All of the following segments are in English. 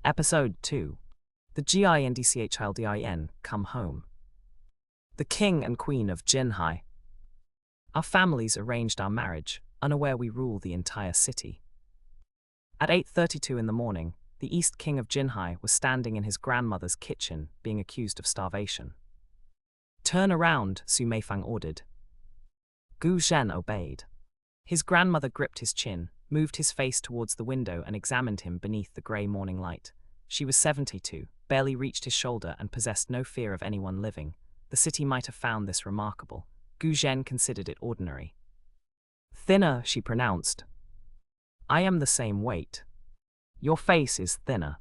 Episode 2. The Gindchdin come home. The King and Queen of Jinhai. Our families arranged our marriage, unaware we rule the entire city. At 8:32 in the morning, the East King of Jinhai was standing in his grandmother's kitchen, being accused of starvation. "Turn around," Su Meifang ordered. Gu Zhen obeyed. His grandmother gripped his chin, moved his face towards the window and examined him beneath the grey morning light. She was 72, barely reached his shoulder and possessed no fear of anyone living. The city might have found this remarkable. Gu Zhen considered it ordinary. "Thinner," she pronounced. "I am the same weight. Your face is thinner.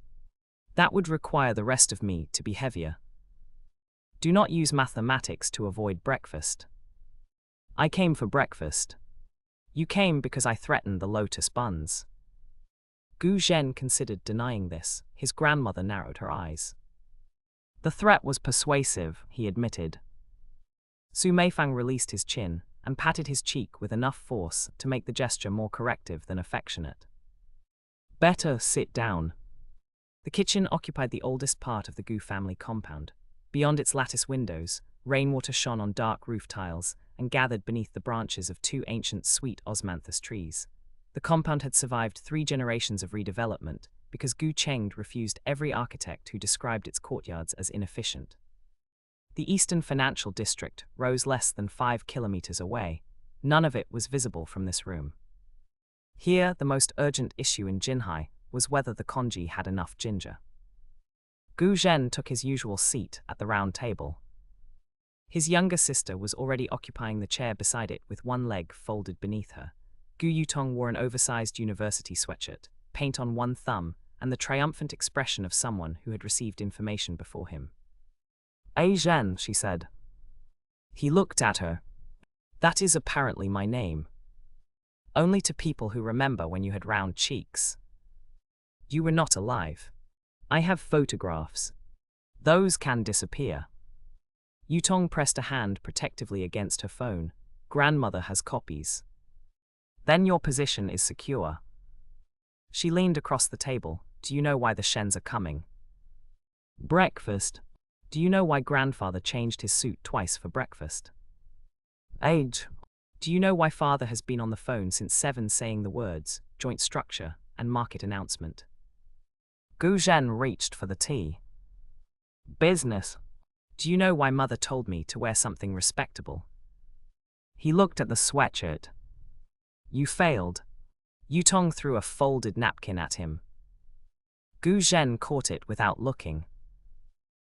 That would require the rest of me to be heavier. Do not use mathematics to avoid breakfast." "I came for breakfast." "You came because I threatened the lotus buns." Gu Zhen considered denying this. His grandmother narrowed her eyes. "The threat was persuasive," he admitted. Su Meifang released his chin and patted his cheek with enough force to make the gesture more corrective than affectionate. "Better sit down." The kitchen occupied the oldest part of the Gu family compound. Beyond its lattice windows, rainwater shone on dark roof tiles and gathered beneath the branches of two ancient sweet osmanthus trees. The compound had survived 3 generations of redevelopment because Gu Cheng refused every architect who described its courtyards as inefficient. The Eastern Financial District rose less than 5 kilometers away. None of it was visible from this room. Here, the most urgent issue in Jinhai was whether the congee had enough ginger. Gu Zhen took his usual seat at the round table. His younger sister was already occupying the chair beside it with one leg folded beneath her. Gu Yutong wore an oversized university sweatshirt, paint on one thumb, and the triumphant expression of someone who had received information before him. "Ai Zhen," she said. He looked at her. "That is apparently my name. Only to people who remember when you had round cheeks. You were not alive. I have photographs. Those can disappear." Yutong pressed a hand protectively against her phone. "Grandmother has copies. Then your position is secure." She leaned across the table. "Do you know why the Shens are coming?" "Breakfast." "Do you know why grandfather changed his suit twice for breakfast?" "Age." "Do you know why father has been on the phone since 7 saying the words, joint structure, and market announcement?" Gu Zhen reached for the tea. "Business." "Do you know why mother told me to wear something respectable?" He looked at the sweatshirt. "You failed." Yutong threw a folded napkin at him. Gu Zhen caught it without looking.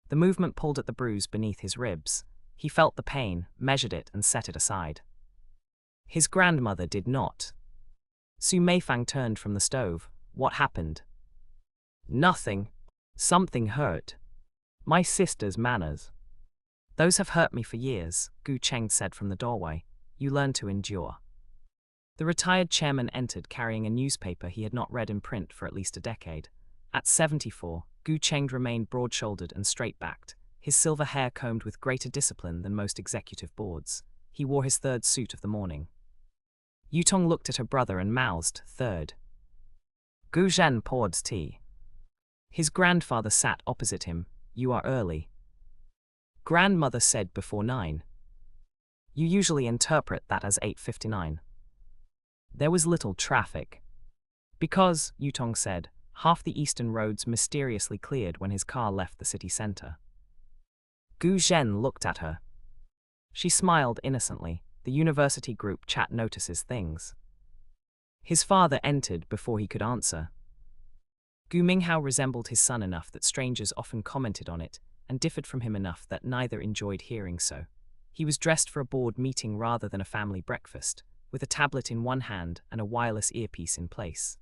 The movement pulled at the bruise beneath his ribs. He felt the pain, measured it, and set it aside. His grandmother did not. Su Meifang turned from the stove. "What happened?" "Nothing. Something hurt. My sister's manners." "Those have hurt me for years," Gu Cheng said from the doorway. "You learn to endure." The retired chairman entered carrying a newspaper he had not read in print for at least a decade. At 74, Gu Cheng remained broad-shouldered and straight-backed, his silver hair combed with greater discipline than most executive boards. He wore his 3rd suit of the morning. Yutong looked at her brother and mouthed, "Third." Gu Zhen poured tea. His grandfather sat opposite him. "You are early." Grandmother said before 9. You usually interpret that as 8:59. There was little traffic. "Because," Yutong said, "half the eastern roads mysteriously cleared when his car left the city center." Gu Zhen looked at her. She smiled innocently. The university group chat notices things. His father entered before he could answer. Gu Minghao resembled his son enough that strangers often commented on it, and differed from him enough that neither enjoyed hearing so. He was dressed for a board meeting rather than a family breakfast, with a tablet in one hand and a wireless earpiece in place.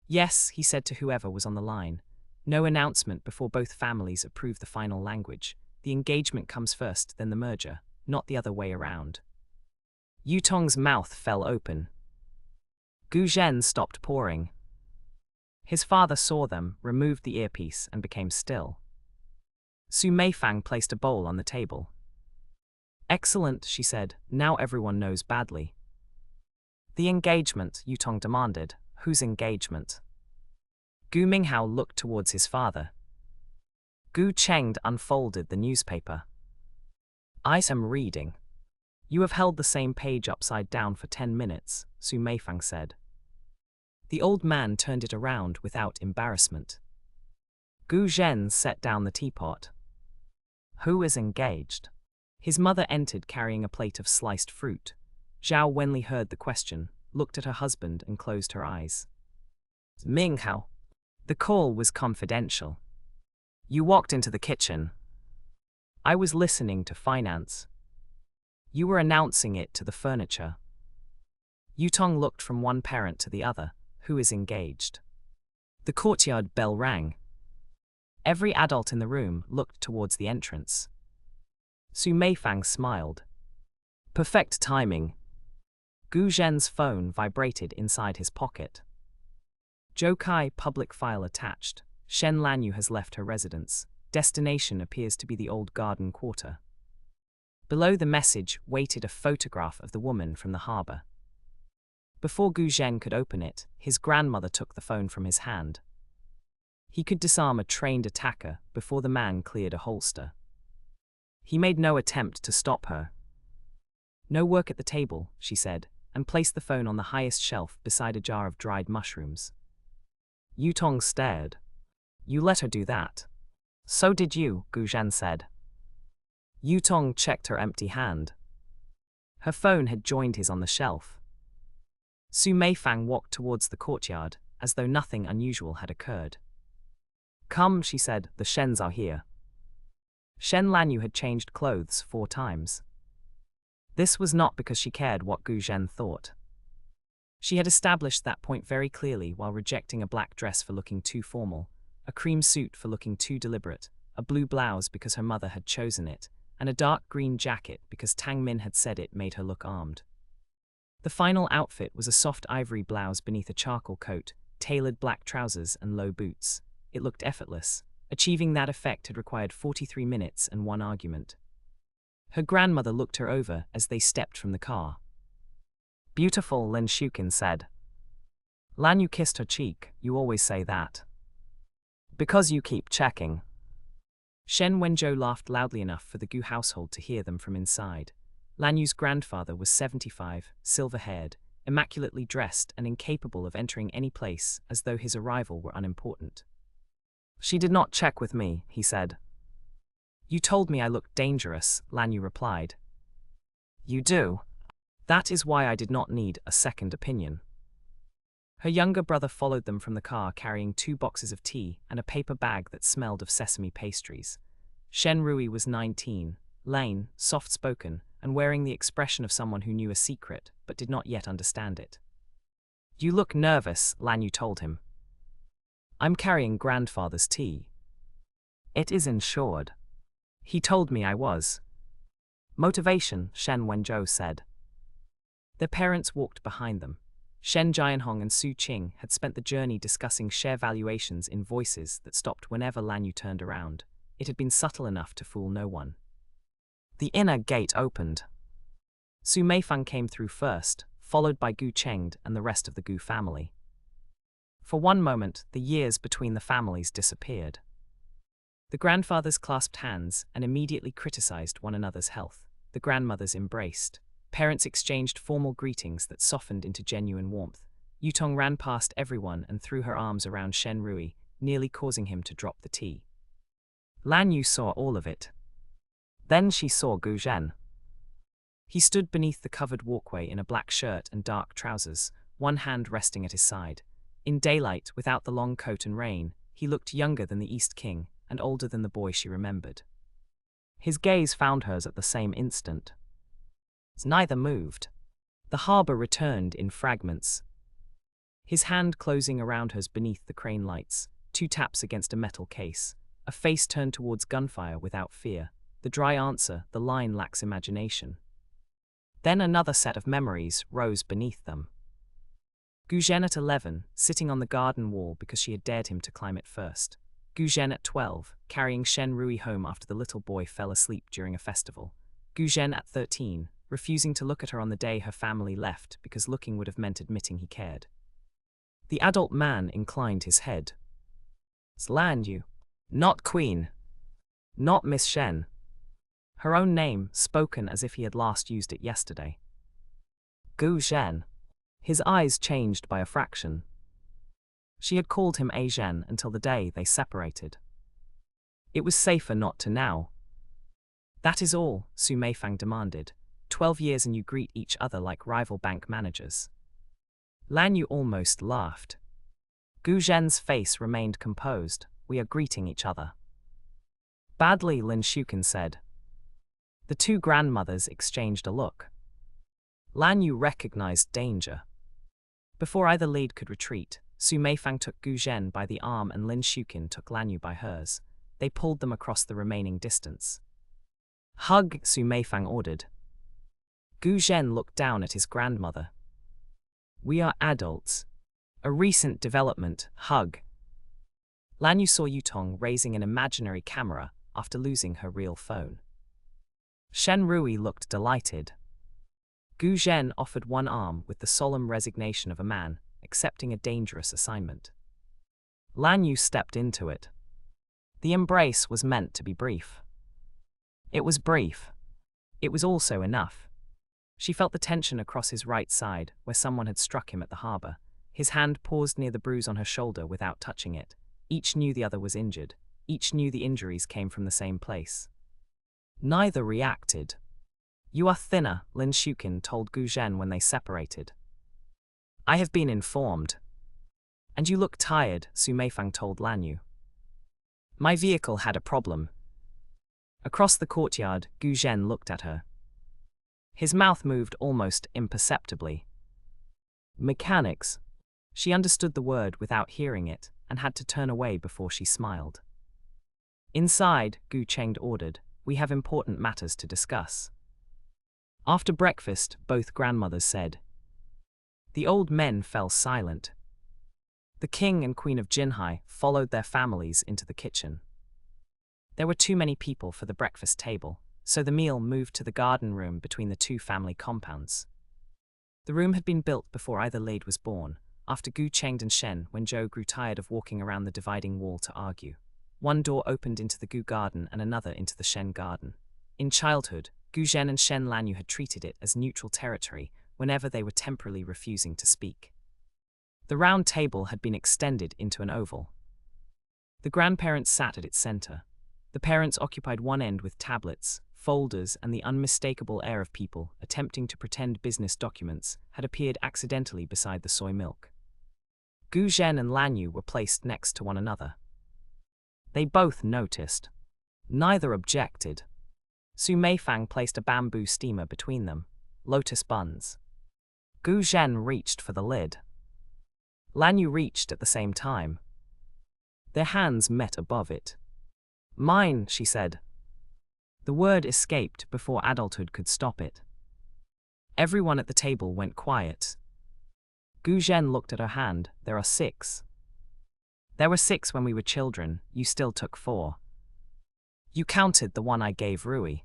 "Yes," he said to whoever was on the line. "No announcement before both families approve the final language. The engagement comes first, then the merger, not the other way around." Yutong's mouth fell open. Gu Zhen stopped pouring. His father saw them, removed the earpiece, and became still. Su Meifang placed a bowl on the table. "Excellent," she said. "Now everyone knows badly." "The engagement," Yutong demanded. "Whose engagement?" Gu Minghao looked towards his father. Gu Chengde unfolded the newspaper. I am reading. You have held the same page upside down for 10 minutes, Su Meifang said. The old man turned it around without embarrassment. Gu Zhen set down the teapot. Who is engaged? His mother entered carrying a plate of sliced fruit. Zhao Wenli heard the question, looked at her husband and closed her eyes. Minghao. The call was confidential. You walked into the kitchen. I was listening to finance. You were announcing it to the furniture. Yutong looked from one parent to the other. Who is engaged? The courtyard bell rang. Every adult in the room looked towards the entrance. Su Meifang smiled. Perfect timing. Gu Zhen's phone vibrated inside his pocket. Zhou Kai public file attached. Shen Lanyue has left her residence. Destination appears to be the old garden quarter. Below the message waited a photograph of the woman from the harbor. Before Gu Zhen could open it, his grandmother took the phone from his hand. He could disarm a trained attacker before the man cleared a holster. He made no attempt to stop her. No work at the table, she said, and placed the phone on the highest shelf beside a jar of dried mushrooms. Yutong stared. You let her do that. So did you, Gu Zhen said. Yutong checked her empty hand. Her phone had joined his on the shelf. Su Meifang walked towards the courtyard, as though nothing unusual had occurred. Come, she said, the Shens are here. Shen Lanyue had changed clothes 4 times. This was not because she cared what Gu Zhen thought. She had established that point very clearly while rejecting a black dress for looking too formal, a cream suit for looking too deliberate, a blue blouse because her mother had chosen it, and a dark green jacket because Tang Min had said it made her look armed. The final outfit was a soft ivory blouse beneath a charcoal coat, tailored black trousers and low boots. It looked effortless. Achieving that effect had required 43 minutes and 1 argument. Her grandmother looked her over as they stepped from the car. Beautiful, Lin Shukin said. Lanyue kissed her cheek. You always say that. Because you keep checking. Shen Wenzhou laughed loudly enough for the Gu household to hear them from inside. Lanyue's grandfather was 75, silver-haired, immaculately dressed and incapable of entering any place as though his arrival were unimportant. She did not check with me, he said. You told me I looked dangerous, Lanyue replied. You do. That is why I did not need a second opinion. Her younger brother followed them from the car carrying 2 boxes of tea and a paper bag that smelled of sesame pastries. Shen Rui was 19, lame, soft-spoken, and wearing the expression of someone who knew a secret but did not yet understand it. You look nervous, Lanyue told him. I'm carrying grandfather's tea. It is insured. He told me I was. Motivation, Shen Wenzhou said. Their parents walked behind them. Shen Jianhong and Su Qing had spent the journey discussing share valuations in voices that stopped whenever Lanyue turned around. It had been subtle enough to fool no one. The inner gate opened. Su Meifang came through first, followed by Gu Chengde and the rest of the Gu family. For one moment, the years between the families disappeared. The grandfathers clasped hands and immediately criticized one another's health. The grandmothers embraced. Parents exchanged formal greetings that softened into genuine warmth. Yutong ran past everyone and threw her arms around Shen Rui, nearly causing him to drop the tea. Lanyue saw all of it. Then she saw Gu Zhen. He stood beneath the covered walkway in a black shirt and dark trousers, one hand resting at his side. In daylight, without the long coat and rein, he looked younger than the East King and older than the boy she remembered. His gaze found hers at the same instant. Neither moved. The harbor returned in fragments. His hand closing around hers beneath the crane lights, 2 taps against a metal case, a face turned towards gunfire without fear. The dry answer, the line lacks imagination. Then another set of memories rose beneath them. Gu Zhen at 11, sitting on the garden wall because she had dared him to climb it first. Gu Zhen at 12, carrying Shen Rui home after the little boy fell asleep during a festival. Gu Zhen at 13, refusing to look at her on the day her family left because looking would have meant admitting he cared. The adult man inclined his head. Lanyue. Not Queen. Not Miss Shen. Her own name, spoken as if he had last used it yesterday. Gu Zhen. His eyes changed by a fraction. She had called him A Zhen until the day they separated. It was safer not to now. That is all, Su Meifang demanded. 12 years and you greet each other like rival bank managers. Lanyue almost laughed. Gu Zhen's face remained composed. We are greeting each other. Badly, Lin Shukin said. The two grandmothers exchanged a look. Lanyue recognized danger. Before either lead could retreat, Su Meifang took Gu Zhen by the arm and Lin Shukin took Lanyue by hers. They pulled them across the remaining distance. Hug, Su Meifang ordered. Gu Zhen looked down at his grandmother. We are adults. A recent development, hug. Lanyue saw Yutong raising an imaginary camera after losing her real phone. Shen Rui looked delighted. Gu Zhen offered one arm with the solemn resignation of a man accepting a dangerous assignment. Lanyue stepped into it. The embrace was meant to be brief. It was brief. It was also enough. She felt the tension across his right side where someone had struck him at the harbor. His hand paused near the bruise on her shoulder without touching it. Each knew the other was injured. Each knew the injuries came from the same place. Neither reacted. You are thinner, Lin Shukin told Gu Zhen when they separated. I have been informed. And you look tired, Su Meifang told Lanyue. My vehicle had a problem. Across the courtyard, Gu Zhen looked at her. His mouth moved almost imperceptibly. Mechanics. She understood the word without hearing it and had to turn away before she smiled. Inside, Gu Chengde ordered, we have important matters to discuss. After breakfast, both grandmothers said. The old men fell silent. The king and queen of Jinhai followed their families into the kitchen. There were too many people for the breakfast table, so the meal moved to the garden room between the two family compounds. The room had been built before either Lade was born, after Gu Chengde and Shen when Zhou grew tired of walking around the dividing wall to argue. One door opened into the Gu garden and another into the Shen garden. In childhood, Gu Zhen and Shen Lanyue had treated it as neutral territory whenever they were temporarily refusing to speak. The round table had been extended into an oval. The grandparents sat at its center. The parents occupied one end with tablets, folders, and the unmistakable air of people attempting to pretend business documents had appeared accidentally beside the soy milk. Gu Zhen and Lanyue were placed next to one another. They both noticed. Neither objected. Su Meifang placed a bamboo steamer between them, lotus buns. Gu Zhen reached for the lid. Lanyue reached at the same time. Their hands met above it. Mine, she said. The word escaped before adulthood could stop it. Everyone at the table went quiet. Gu Zhen looked at her hand. There are 6. There were 6 when we were children, you still took 4. You counted the one I gave Rui.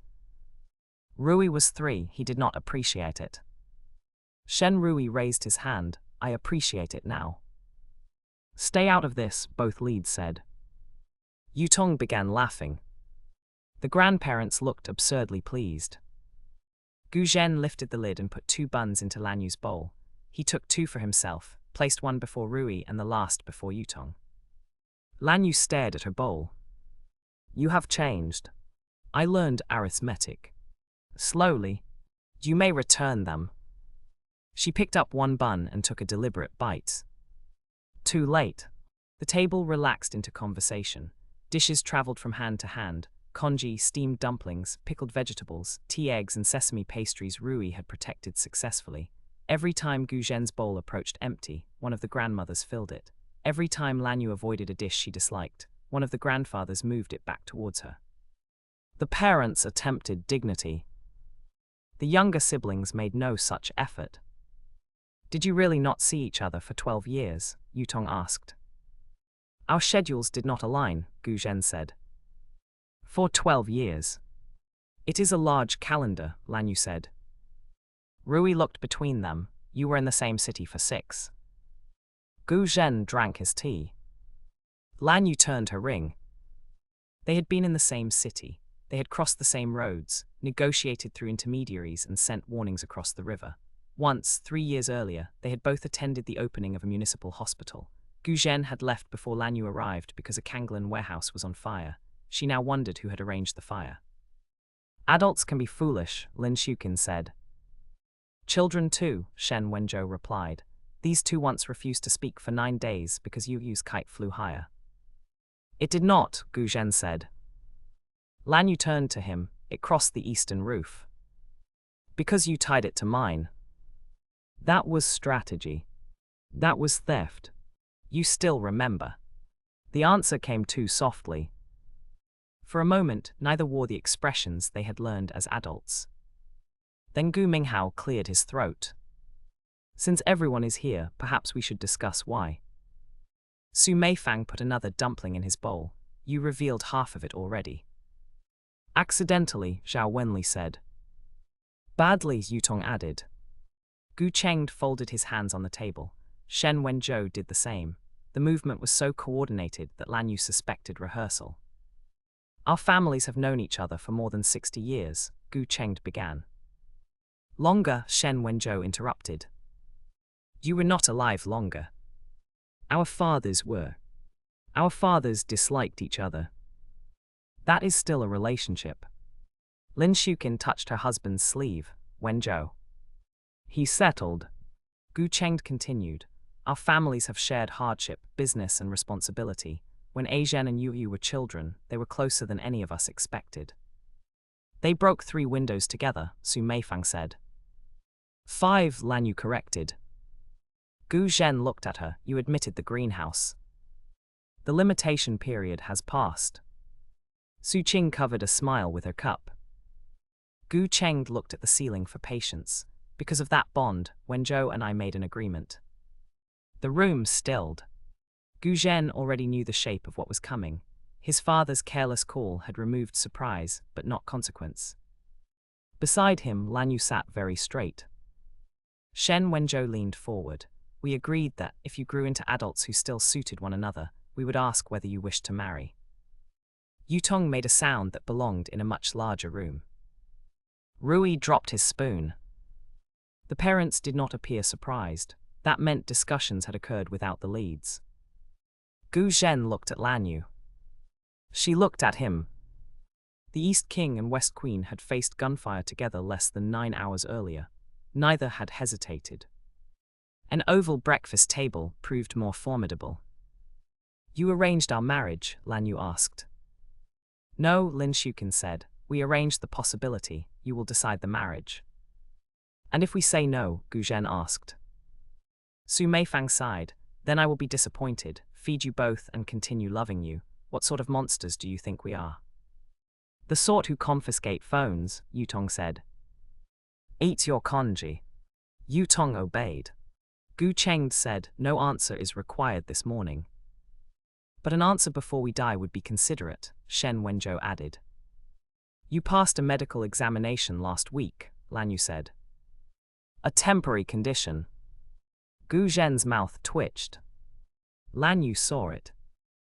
Rui was 3, he did not appreciate it. Shen Rui raised his hand, I appreciate it now. Stay out of this, both leads said. Yutong began laughing. The grandparents looked absurdly pleased. Gu Zhen lifted the lid and put 2 buns into Lanyue's bowl. He took 2 for himself, placed one before Rui and the last before Yutong. Lanyue stared at her bowl. You have changed. I learned arithmetic. Slowly. You may return them. She picked up 1 bun and took a deliberate bite. Too late. The table relaxed into conversation. Dishes traveled from hand to hand. Congee, steamed dumplings, pickled vegetables, tea eggs and sesame pastries Rui had protected successfully. Every time Gu Zhen's bowl approached empty, one of the grandmothers filled it. Every time Lanyue avoided a dish she disliked, one of the grandfathers moved it back towards her. The parents attempted dignity. The younger siblings made no such effort. Did you really not see each other for 12 years? Yutong asked. Our schedules did not align, Gu Zhen said. For 12 years. It is a large calendar, Lanyue said. Rui looked between them. You were in the same city for 6. Gu Zhen drank his tea. Lanyue turned her ring. They had been in the same city. They had crossed the same roads, negotiated through intermediaries, and sent warnings across the river. Once, 3 years earlier, they had both attended the opening of a municipal hospital. Gu Zhen had left before Lanyue arrived because a Kanglan warehouse was on fire. She now wondered who had arranged the fire. Adults can be foolish, Lin Shuqin said. Children too, Shen Wenzhou replied. These two once refused to speak for 9 days because Yu's kite flew higher. It did not, Gu Zhen said. Lanyue turned to him. It crossed the eastern roof. Because you tied it to mine. That was strategy. That was theft. You still remember. The answer came too softly. For a moment, neither wore the expressions they had learned as adults. Then Gu Minghao cleared his throat. Since everyone is here, perhaps we should discuss why. Su Meifang put another dumpling in his bowl. You revealed half of it already. Accidentally, Zhao Wenli said. Badly, Yutong added. Gu Chengde folded his hands on the table. Shen Wenzhou did the same. The movement was so coordinated that Lanyue suspected rehearsal. Our families have known each other for more than 60 years, Gu Chengde began. Longer, Shen Wenzhou interrupted. You were not alive longer. Our fathers were. Our fathers disliked each other. That is still a relationship. Lin Shuqin touched her husband's sleeve. Wenzhou. He settled. Gu Chengde continued. Our families have shared hardship, business, and responsibility. When Zhen and Yu were children, they were closer than any of us expected. They broke 3 windows together, Su Meifang said. 5, Lanyue corrected. Gu Zhen looked at her. You admitted the greenhouse. The limitation period has passed. Su Qing covered a smile with her cup. Gu Chengde looked at the ceiling for patience. Because of that bond, Wenzhou and I made an agreement. The room stilled. Gu Zhen already knew the shape of what was coming. His father's careless call had removed surprise, but not consequence. Beside him, Lanyue sat very straight. Shen Wenzhou leaned forward. We agreed that, if you grew into adults who still suited one another, we would ask whether you wished to marry. Yutong made a sound that belonged in a much larger room. Rui dropped his spoon. The parents did not appear surprised. That meant discussions had occurred without the leads. Gu Zhen looked at Lanyue. She looked at him. The East King and West Queen had faced gunfire together less than 9 hours earlier. Neither had hesitated. An oval breakfast table proved more formidable. You arranged our marriage, Lanyue asked. No, Lin Shuqin said. We arranged the possibility. You will decide the marriage. And if we say no, Gu Zhen asked. Su Meifang sighed. Then I will be disappointed, feed you both and continue loving you. What sort of monsters do you think we are? The sort who confiscate phones, Yutong said. Eat your congee. Yutong obeyed. Gu Chengde said, no answer is required this morning. But an answer before we die would be considerate, Shen Wenzhou added. You passed a medical examination last week, Lanyue said. A temporary condition. Gu Zhen's mouth twitched. Lanyue saw it.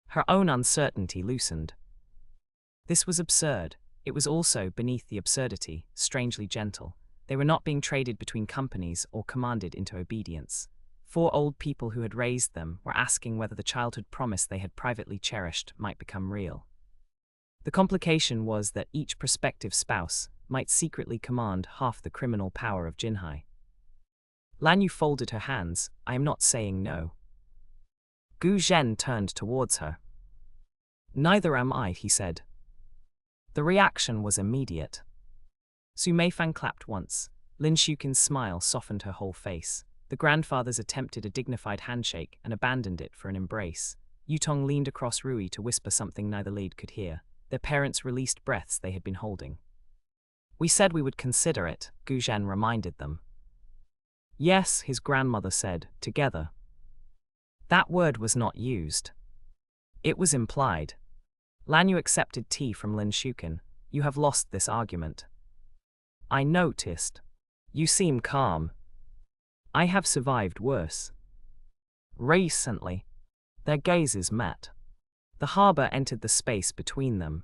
Her own uncertainty loosened. This was absurd. It was also, beneath the absurdity, strangely gentle. They were not being traded between companies or commanded into obedience. 4 old people who had raised them were asking whether the childhood promise they had privately cherished might become real. The complication was that each prospective spouse might secretly command half the criminal power of Jinhai. Lanyue folded her hands. I am not saying no. Gu Zhen turned towards her. Neither am I, he said. The reaction was immediate. Su Meifang clapped once. Lin Shuqin's smile softened her whole face. The grandfathers attempted a dignified handshake and abandoned it for an embrace. Yutong leaned across Rui to whisper something neither lead could hear. Their parents released breaths they had been holding. We said we would consider it, Gu Zhen reminded them. Yes, his grandmother said, together. That word was not used. It was implied. Lanyue accepted tea from Lin Shuqin. You have lost this argument. I noticed. You seem calm. I have survived worse. Recently. Their gazes met. The harbor entered the space between them.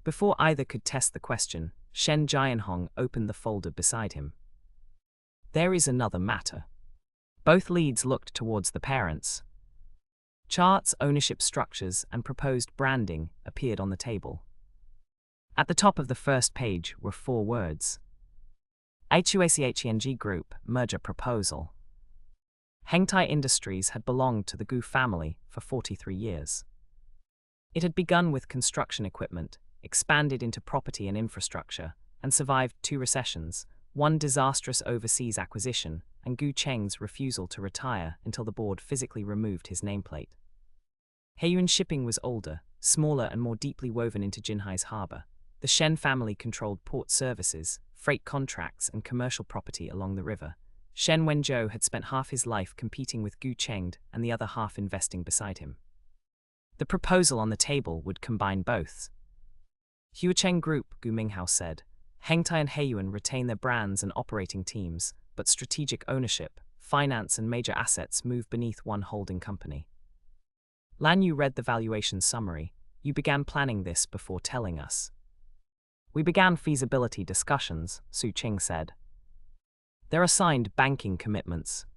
Before either could test the question, Shen Jianhong opened the folder beside him. There is another matter. Both leads looked towards the parents. Charts, ownership structures, and proposed branding appeared on the table. At the top of the first page were 4 words. Huacheng Group merger proposal. Hengtai Industries had belonged to the Gu family for 43 years. It had begun with construction equipment, expanded into property and infrastructure, and survived 2 recessions, one disastrous overseas acquisition, and Gu Cheng's refusal to retire until the board physically removed his nameplate. Haiyuan shipping was older, smaller, and more deeply woven into Jinhai's harbor. The Shen family controlled port services, freight contracts, and commercial property along the river. Shen Wenzhou had spent half his life competing with Gu Cheng and the other half investing beside him. The proposal on the table would combine both. Huacheng Group, Gu Minghao said. Hengtai and Haiyuan retain their brands and operating teams, but strategic ownership, finance, and major assets move beneath one holding company. Lanyue read the valuation summary. You began planning this before telling us. We began feasibility discussions, Su Qing said. There are signed banking commitments.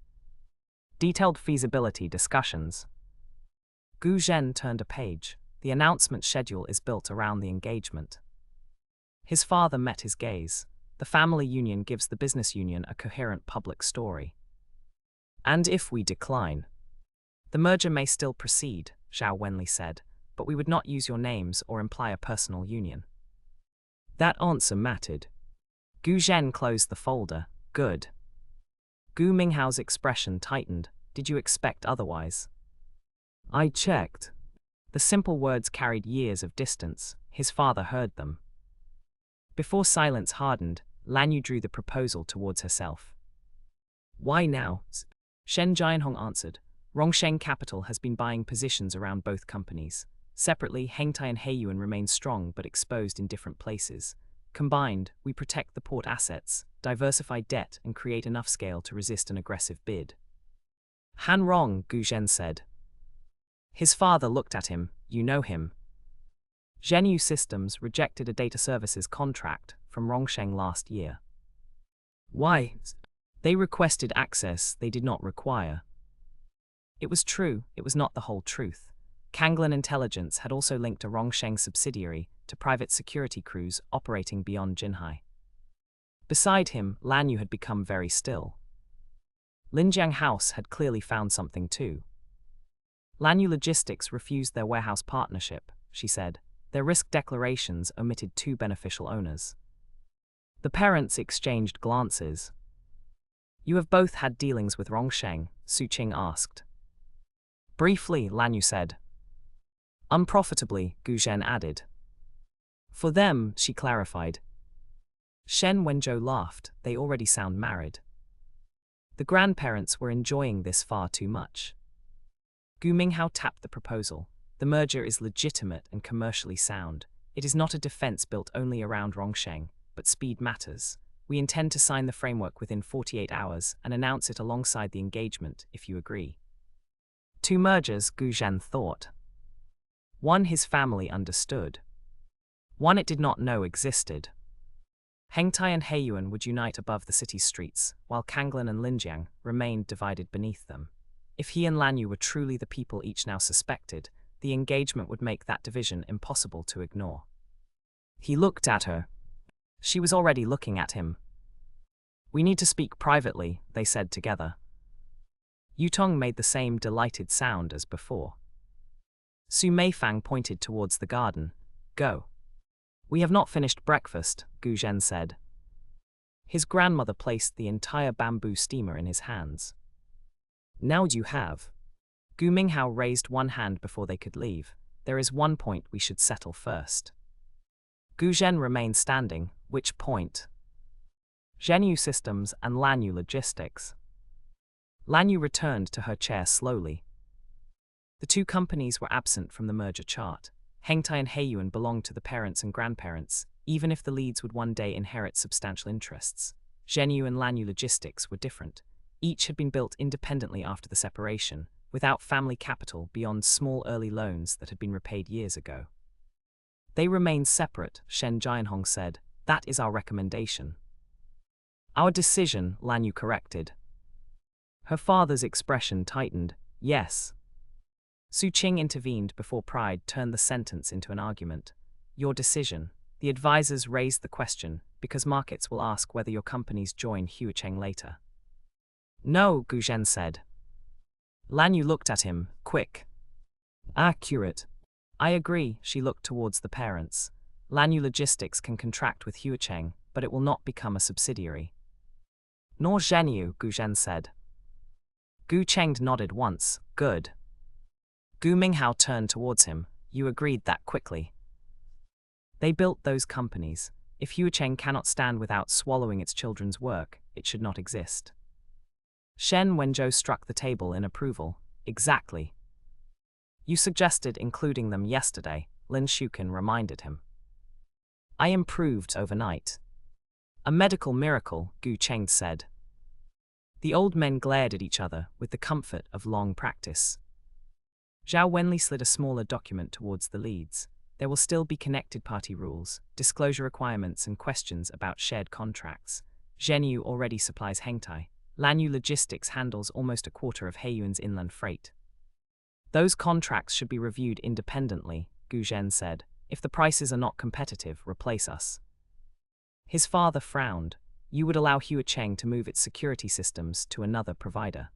Detailed feasibility discussions. Gu Zhen turned a page. The announcement schedule is built around the engagement. His father met his gaze. The family union gives the business union a coherent public story. And if we decline, the merger may still proceed, Zhao Wenli said, but we would not use your names or imply a personal union. That answer mattered. Gu Zhen closed the folder. Good. Gu Minghao's expression tightened. Did you expect otherwise? I checked. The simple words carried years of distance. His father heard them. Before silence hardened, Lanyue drew the proposal towards herself. Why now? Shen Jianhong answered. Rongsheng Capital has been buying positions around both companies. Separately, Hengtai and Haiyuan remain strong but exposed in different places. Combined, we protect the port assets, diversify debt, and create enough scale to resist an aggressive bid. Han Rong, Gu Zhen said. His father looked at him. You know him. Zhenyu Systems rejected a data services contract from Rongsheng last year. Why? They requested access they did not require. It was true, it was not the whole truth. Kanglan Intelligence had also linked a Rongsheng subsidiary to private security crews operating beyond Jinhai. Beside him, Lanyue had become very still. Linjiang House had clearly found something too. Lanyue Logistics refused their warehouse partnership, she said. Their risk declarations omitted 2 beneficial owners. The parents exchanged glances. You have both had dealings with Rongsheng, Su Qing asked. Briefly, Lanyue said. Unprofitably, Gu Zhen added. For them, she clarified. Shen Wenzhou laughed. They already sound married. The grandparents were enjoying this far too much. Gu Minghao tapped the proposal. The merger is legitimate and commercially sound. It is not a defense built only around Rongsheng, but speed matters. We intend to sign the framework within 48 hours and announce it alongside the engagement, if you agree. 2 mergers, Gu Zhen thought. One his family understood. One it did not know existed. Hengtai and Haiyuan would unite above the city's streets, while Kanglan and Linjiang remained divided beneath them. If he and Lanyue were truly the people each now suspected, the engagement would make that division impossible to ignore. He looked at her. She was already looking at him. We need to speak privately, they said together. Yutong made the same delighted sound as before. Su Meifang pointed towards the garden. Go. We have not finished breakfast, Gu Zhen said. His grandmother placed the entire bamboo steamer in his hands. Now you have. Gu Minghao raised one hand before they could leave. There is one point we should settle first. Gu Zhen remained standing. Which point? Zhenyu Systems and Lanyue Logistics. Lanyue returned to her chair slowly. The 2 companies were absent from the merger chart. Hengtai and Haiyuan belonged to the parents and grandparents, even if the leads would one day inherit substantial interests. Zhenyu and Lanyue Logistics were different. Each had been built independently after the separation, without family capital beyond small early loans that had been repaid years ago. They remain separate, Shen Jinhai said. That is our recommendation. Our decision, Lanyue corrected. Her father's expression tightened. Yes. Su Qing intervened before pride turned the sentence into an argument. Your decision. The advisors raised the question, because markets will ask whether your companies join Huacheng later. No, Gu Zhen said. Lanyue looked at him, quick. Accurate. I agree, she looked towards the parents. Lanyue Logistics can contract with Huacheng, but it will not become a subsidiary. Nor Zhenyu, Gu Zhen said. Gu Cheng nodded once, good. Gu Minghao turned towards him. You agreed that quickly. They built those companies. If Huacheng cannot stand without swallowing its children's work, it should not exist. Shen Wenzhou struck the table in approval. Exactly. You suggested including them yesterday, Lin Shuqin reminded him. I improved overnight. A medical miracle, Gu Cheng said. The old men glared at each other with the comfort of long practice. Zhao Wenli slid a smaller document towards the leads. There will still be connected party rules, disclosure requirements and questions about shared contracts. Zhenyu already supplies Hengtai. Lanyue Logistics handles almost a quarter of Haiyuan's inland freight. Those contracts should be reviewed independently, Gu Zhen said. If the prices are not competitive, replace us. His father frowned. You would allow Huacheng to move its security systems to another provider.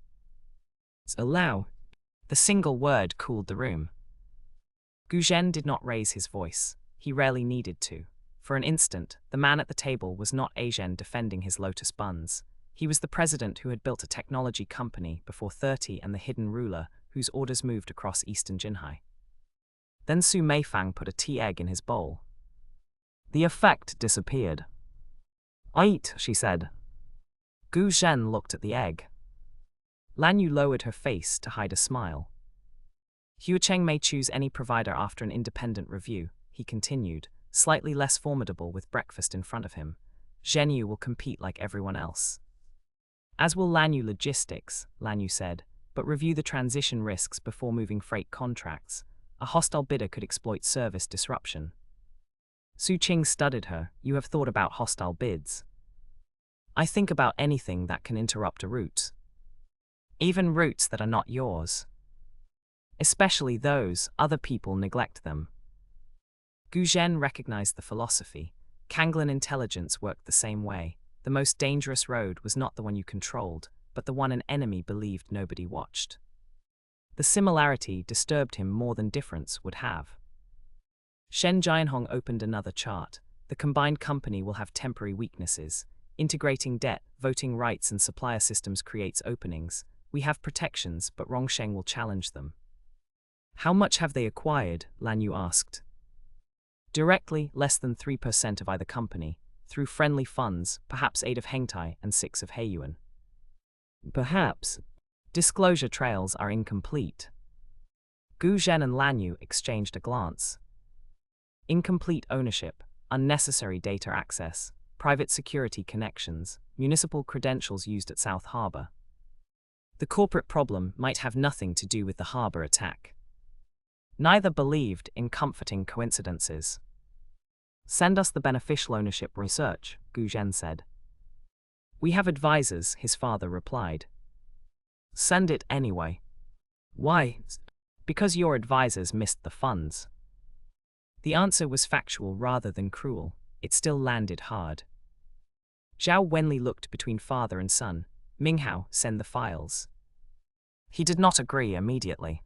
Allow. The single word cooled the room. Gu Zhen did not raise his voice. He rarely needed to. For an instant, the man at the table was not Azhen defending his lotus buns. He was the president who had built a technology company before 30 and the hidden ruler whose orders moved across eastern Jinhai. Then Su Meifang put a tea egg in his bowl. The effect disappeared. Eat, she said. Gu Zhen looked at the egg. Lanyue lowered her face to hide a smile. Huacheng may choose any provider after an independent review, he continued, slightly less formidable with breakfast in front of him. Zhenyu will compete like everyone else. As will Lanyue Logistics, Lanyue said, but review the transition risks before moving freight contracts. A hostile bidder could exploit service disruption. Su Qing studied her. You have thought about hostile bids. I think about anything that can interrupt a route. Even routes that are not yours. Especially those, other people neglect them. Gu Zhen recognized the philosophy. Kanglan intelligence worked the same way. The most dangerous road was not the one you controlled, but the one an enemy believed nobody watched. The similarity disturbed him more than difference would have. Shen Jinhai opened another chart. The combined company will have temporary weaknesses. Integrating debt, voting rights and supplier systems creates openings. We have protections, but Rongsheng will challenge them. How much have they acquired? Lanyue asked. Directly, less than 3% of either company. Through friendly funds, perhaps 8 of Hengtai and 6 of Haiyuan. Perhaps. Disclosure trails are incomplete. Gu Zhen and Lanyue exchanged a glance. Incomplete ownership, unnecessary data access, private security connections, municipal credentials used at South Harbor. The corporate problem might have nothing to do with the harbor attack. Neither believed in comforting coincidences. Send us the beneficial ownership research, Gu Zhen said. We have advisors, his father replied. Send it anyway. Why? Because your advisors missed the funds. The answer was factual rather than cruel. It still landed hard. Zhao Wenli looked between father and son. Minghao, send the files. He did not agree immediately.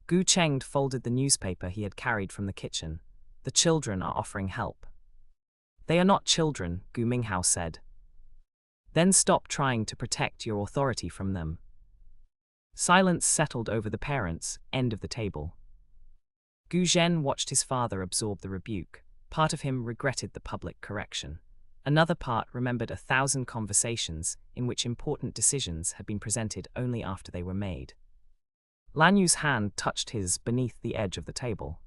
Gu Cheng folded the newspaper he had carried from the kitchen. The children are offering help. They are not children, Gu Minghao said. Then stop trying to protect your authority from them. Silence settled over the parents, end of the table. Gu Zhen watched his father absorb the rebuke. Part of him regretted the public correction. Another part remembered 1,000 conversations in which important decisions had been presented only after they were made. Lanyue's hand touched his beneath the edge of the table.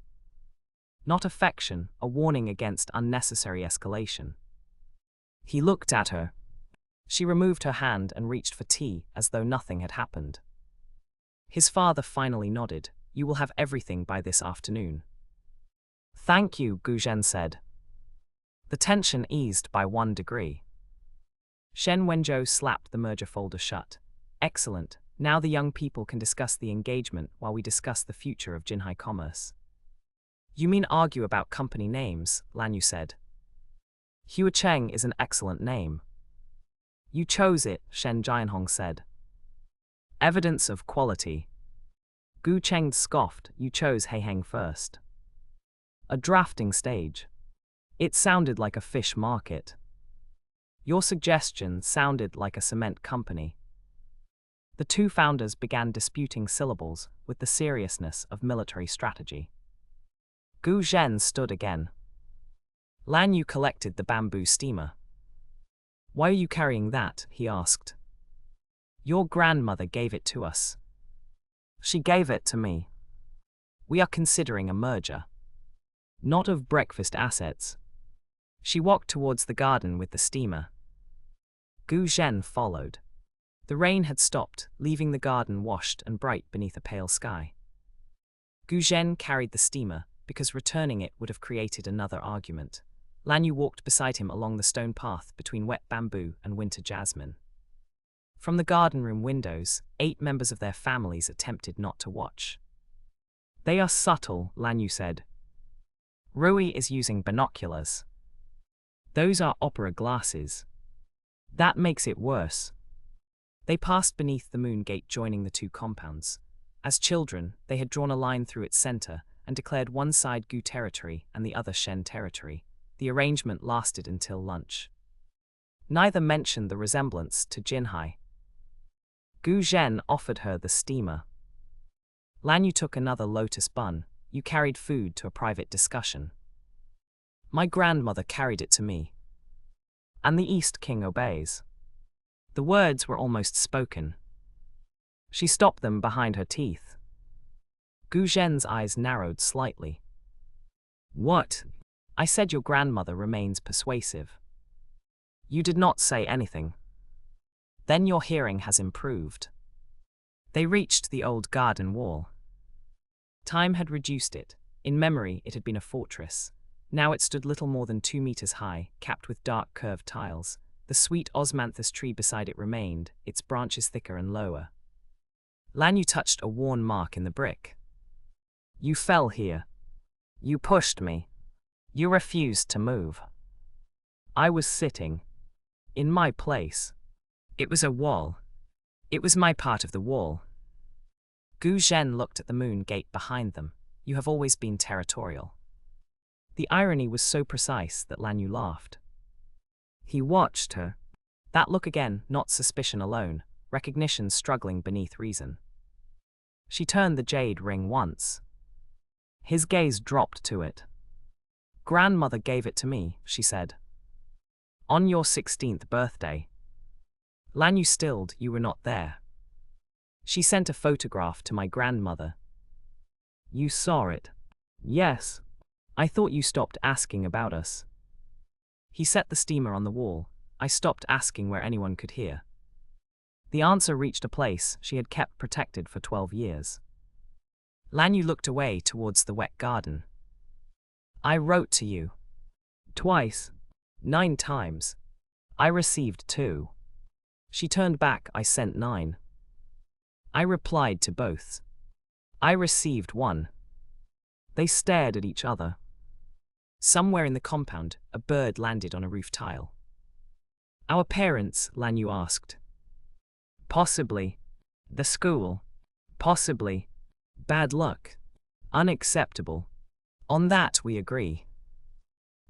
Not affection, a warning against unnecessary escalation. He looked at her. She removed her hand and reached for tea as though nothing had happened. His father finally nodded. You will have everything by this afternoon. Thank you, Gu Zhen said. The tension eased by 1 degree. Shen Wenzhou slapped the merger folder shut. Excellent. Now the young people can discuss the engagement while we discuss the future of Jinhai commerce. You mean argue about company names, Lanyue said. Huacheng is an excellent name. You chose it, Shen Jianhong said. Evidence of quality. Gu Cheng scoffed. You chose Haiyuan first. A drafting stage. It sounded like a fish market. Your suggestion sounded like a cement company. The two founders began disputing syllables with the seriousness of military strategy. Gu Zhen stood again. Lanyue collected the bamboo steamer. Why are you carrying that? He asked. Your grandmother gave it to us. She gave it to me. We are considering a merger. Not of breakfast assets. She walked towards the garden with the steamer. Gu Zhen followed. The rain had stopped, leaving the garden washed and bright beneath a pale sky. Gu Zhen carried the steamer, because returning it would have created another argument. Lanyue walked beside him along the stone path between wet bamboo and winter jasmine. From the garden room windows, 8 members of their families attempted not to watch. They are subtle, Lanyue said. Rui is using binoculars. Those are opera glasses. That makes it worse. They passed beneath the moon gate joining the two compounds. As children, they had drawn a line through its center and declared one side Gu territory and the other Shen territory. The arrangement lasted until lunch. Neither mentioned the resemblance to Jinhai. Gu Zhen offered her the steamer. Lanyue took another lotus bun. You carried food to a private discussion. My grandmother carried it to me. And the East King obeys. The words were almost spoken. She stopped them behind her teeth. Gu Zhen's eyes narrowed slightly. What? I said your grandmother remains persuasive. You did not say anything. Then your hearing has improved. They reached the old garden wall. Time had reduced it. In memory, it had been a fortress. Now it stood little more than 2 meters high, capped with dark curved tiles. The sweet osmanthus tree beside it remained, its branches thicker and lower. Lanyue touched a worn mark in the brick. You fell here. You pushed me. You refused to move. I was sitting. In my place. It was a wall. It was my part of the wall. Gu Zhen looked at the moon gate behind them. You have always been territorial. The irony was so precise that Lanyue laughed. He watched her. That look again, not suspicion alone, recognition struggling beneath reason. She turned the jade ring once. His gaze dropped to it. Grandmother gave it to me, she said. On your 16th birthday. Lanyue stilled. You were not there. She sent a photograph to my grandmother. You saw it. Yes. I thought you stopped asking about us. He set the steamer on the wall. I stopped asking where anyone could hear. The answer reached a place she had kept protected for 12 years. Lanyue looked away towards the wet garden. I wrote to you. Twice. 9 times. I received 2. She turned back. I sent 9. I replied to both. I received 1. They stared at each other. Somewhere in the compound, a bird landed on a roof tile. Our parents, Lanyue asked. Possibly. The school. Possibly. Bad luck. Unacceptable. On that we agree.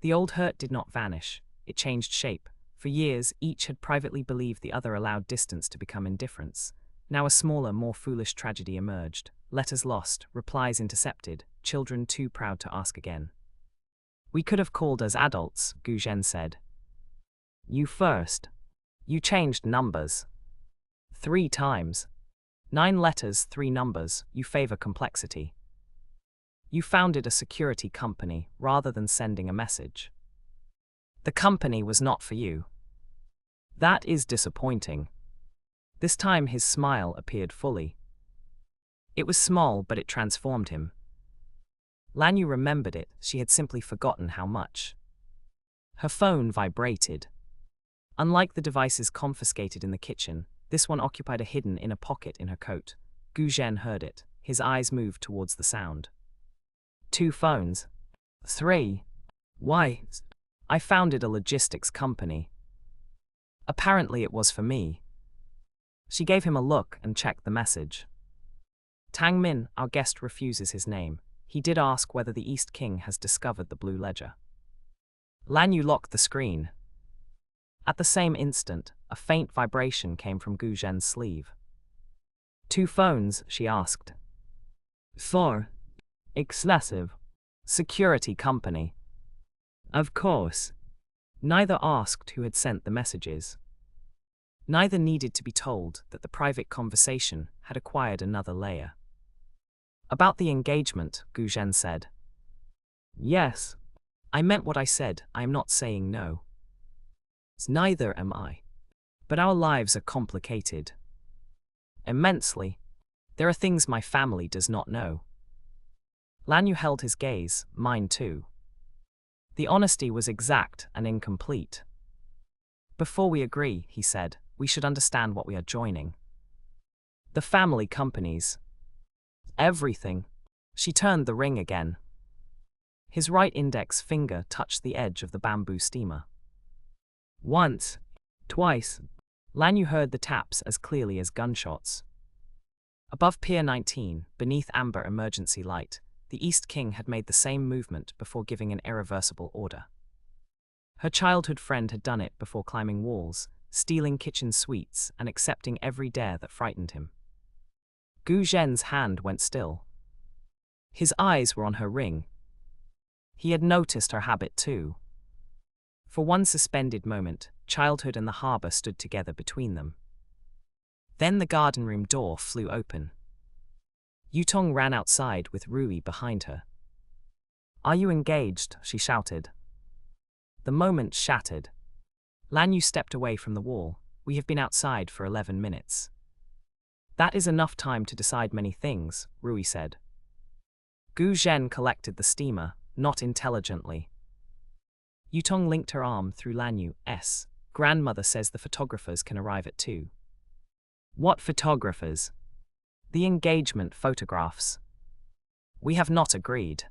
The old hurt did not vanish. It changed shape. For years, each had privately believed the other allowed distance to become indifference. Now a smaller, more foolish tragedy emerged. Letters lost, replies intercepted, children too proud to ask again. We could have called us adults, Gu Zhen said. You first. You changed numbers. 3 times. 9 letters, 3 numbers. You favor complexity. You founded a security company rather than sending a message. The company was not for you. That is disappointing. This time his smile appeared fully. It was small, but it transformed him. Lanyue remembered it, she had simply forgotten how much. Her phone vibrated. Unlike the devices confiscated in the kitchen, this one occupied a hidden inner pocket in her coat. Gu Zhen heard it. His eyes moved towards the sound. 2 phones. 3. Why? I founded a logistics company. Apparently it was for me. She gave him a look and checked the message. Tang Min, our guest, refuses his name. He did ask whether the East King has discovered the blue ledger. Lanyue locked the screen. At the same instant, a faint vibration came from Gu Zhen's sleeve. 2 phones, she asked. 4. Excessive. Security company. Of course. Neither asked who had sent the messages. Neither needed to be told that the private conversation had acquired another layer. About the engagement, Gu Zhen said. Yes. I meant what I said, I am not saying no. Neither am I. But our lives are complicated. Immensely. There are things my family does not know. Lanyue held his gaze, mine too. The honesty was exact and incomplete. Before we agree, he said, we should understand what we are joining. The family companies. Everything. She turned the ring again. His right index finger touched the edge of the bamboo steamer. Once. Twice. Lanyue heard the taps as clearly as gunshots. Above Pier 19, beneath amber emergency light, the East King had made the same movement before giving an irreversible order. Her childhood friend had done it before climbing walls, stealing kitchen sweets, and accepting every dare that frightened him. Gu Zhen's hand went still. His eyes were on her ring. He had noticed her habit too. For one suspended moment, childhood and the harbor stood together between them. Then the garden room door flew open. Yutong ran outside with Rui behind her. Are you engaged? She shouted. The moment shattered. Lanyue stepped away from the wall. We have been outside for 11 minutes. That is enough time to decide many things, Rui said. Gu Zhen collected the steamer, not intelligently. Yutong linked her arm through Lanyue's. Grandmother says the photographers can arrive at 2. What photographers? The engagement photographs. We have not agreed.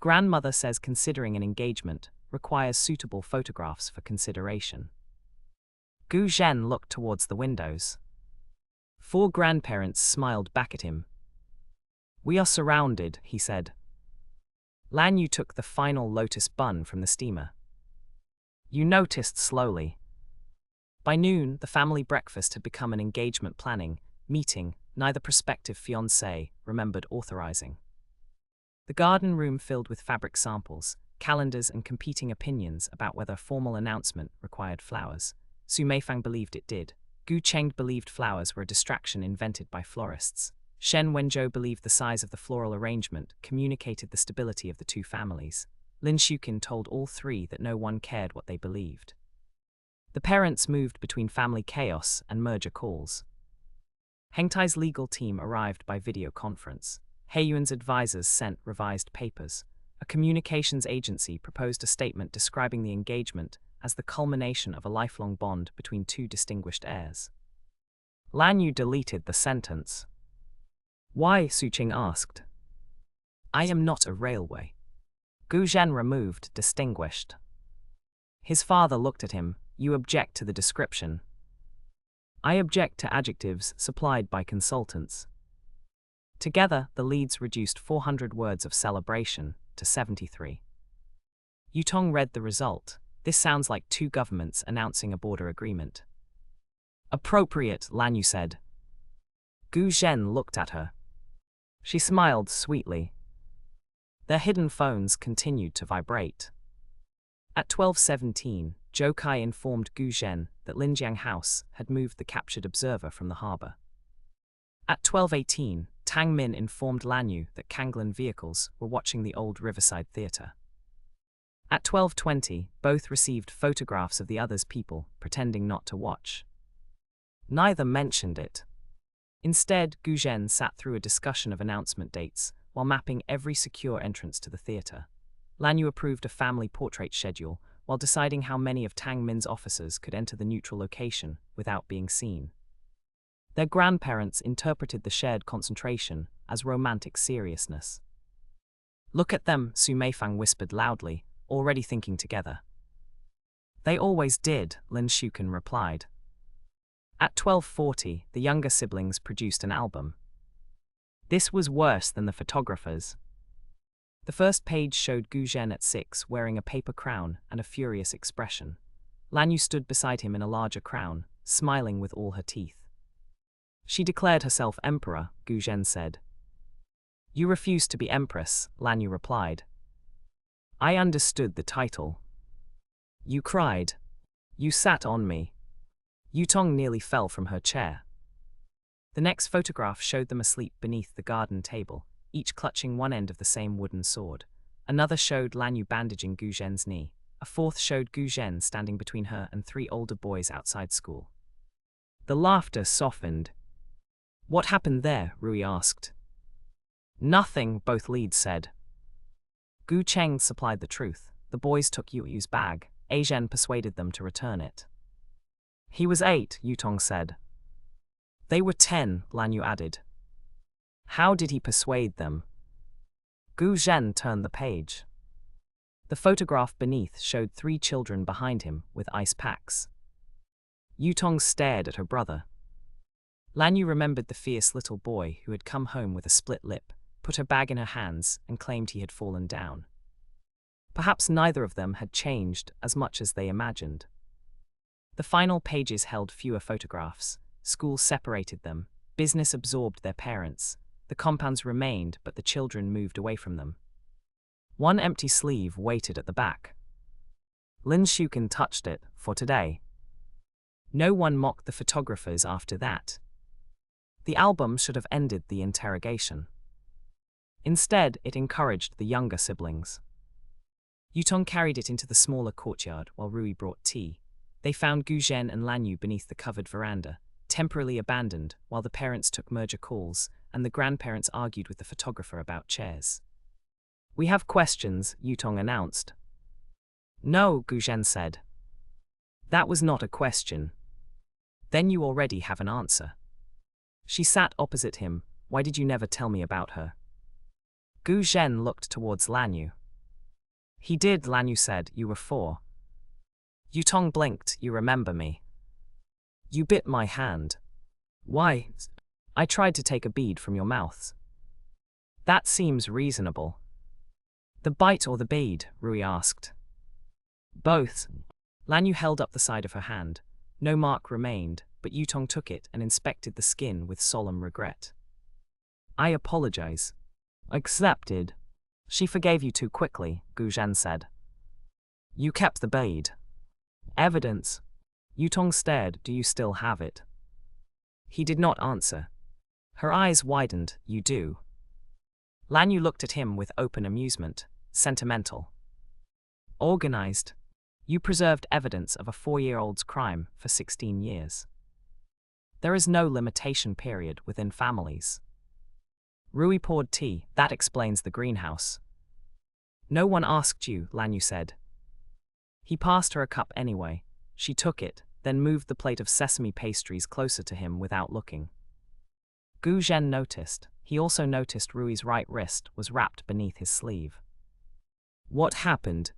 Grandmother says considering an engagement requires suitable photographs for consideration. Gu Zhen looked towards the windows. 4 grandparents smiled back at him. We are surrounded, he said. Lanyue took the final lotus bun from the steamer. You noticed slowly. By noon, the family breakfast had become an engagement planning meeting neither prospective fiancé remembered authorizing. The garden room filled with fabric samples, calendars and competing opinions about whether a formal announcement required flowers. Su Meifang believed it did. Gu Cheng believed flowers were a distraction invented by florists. Shen Wenzhou believed the size of the floral arrangement communicated the stability of the 2 families. Lin Shuqin told all 3 that no one cared what they believed. The parents moved between family chaos and merger calls. Hengtai's legal team arrived by video conference. Haiyuan's advisors sent revised papers. A communications agency proposed a statement describing the engagement as the culmination of a lifelong bond between 2 distinguished heirs. Lanyue deleted the sentence. Why? Su Qing asked. I am not a railway. Gu Zhen removed distinguished. His father looked at him. You object to the description. I object to adjectives supplied by consultants. Together, the leads reduced 400 words of celebration to 73. Yutong read the result. This sounds like 2 governments announcing a border agreement. Appropriate, Lanyue said. Gu Zhen looked at her. She smiled sweetly. Their hidden phones continued to vibrate. At 12:17, Zhou Kai informed Gu Zhen that Linjiang House had moved the captured observer from the harbor. At 12:18, Tang Min informed Lanyue that Kanglan vehicles were watching the old Riverside Theater. At 12:20, both received photographs of the other's people pretending not to watch. Neither mentioned it. Instead, Gu Zhen sat through a discussion of announcement dates while mapping every secure entrance to the theater. Lanyue approved a family portrait schedule while deciding how many of Tang Min's officers could enter the neutral location without being seen. Their grandparents interpreted the shared concentration as romantic seriousness. "Look at them," Su Meifang whispered loudly, already thinking together. "They always did," Lin Shuken replied. At 12:40, the younger siblings produced an album. This was worse than the photographers. The first page showed Gu Zhen at 6 wearing a paper crown and a furious expression. Lanyue stood beside him in a larger crown, smiling with all her teeth. "She declared herself emperor," Gu Zhen said. "You refused to be empress," Lanyue replied. "I understood the title. You cried. You sat on me." Yutong nearly fell from her chair. The next photograph showed them asleep beneath the garden table, each clutching one end of the same wooden sword. Another showed Lanyue bandaging Gu Zhen's knee. A fourth showed Gu Zhen standing between her and 3 older boys outside school. The laughter softened. "What happened there?" Rui asked. "Nothing," both leads said. Gu Cheng supplied the truth. The boys took Yu's bag. Zhen persuaded them to return it. "He was 8, Yutong said. "They were 10, Lanyue added. "How did he persuade them?" Gu Zhen turned the page. The photograph beneath showed 3 children behind him with ice packs. Yutong stared at her brother. Lanyue remembered the fierce little boy who had come home with a split lip, put her bag in her hands, and claimed he had fallen down. Perhaps neither of them had changed as much as they imagined. The final pages held fewer photographs. Schools separated them. Business absorbed their parents. The compounds remained, but the children moved away from them. One empty sleeve waited at the back. Lin Shuken touched it, for today. No one mocked the photographers after that. The album should have ended the interrogation. Instead, it encouraged the younger siblings. Yutong carried it into the smaller courtyard while Rui brought tea. They found Gu Zhen and Lanyue beneath the covered veranda, temporarily abandoned while the parents took merger calls and the grandparents argued with the photographer about chairs. "We have questions," Yutong announced. "No," Gu Zhen said. "That was not a question." "Then you already have an answer." "She sat opposite him. Why did you never tell me about her?" Gu Zhen looked towards Lanyue. "He did," Lanyue said. "You were 4. Yutong blinked. "You remember me." "You bit my hand." "Why?" "I tried to take a bead from your mouth." "That seems reasonable." "The bite or the bead?" Rui asked. "Both." Lanyue held up the side of her hand. No mark remained, but Yutong took it and inspected the skin with solemn regret. "I apologize." "Accepted." "She forgave you too quickly," Gu Zhen said. "You kept the bead." "Evidence." Yutong stared. "Do you still have it?" He did not answer. Her eyes widened. "You do." Lanyue looked at him with open amusement. Sentimental. Organized. You preserved evidence of a 4-year-old's crime for 16 years. There is no limitation period within families. Rui poured tea. "That explains the greenhouse." "No one asked you," Lanyue said. He passed her a cup anyway. She took it, then moved the plate of sesame pastries closer to him without looking. Gu Zhen noticed. He also noticed Rui's right wrist was wrapped beneath his sleeve. "What happened?"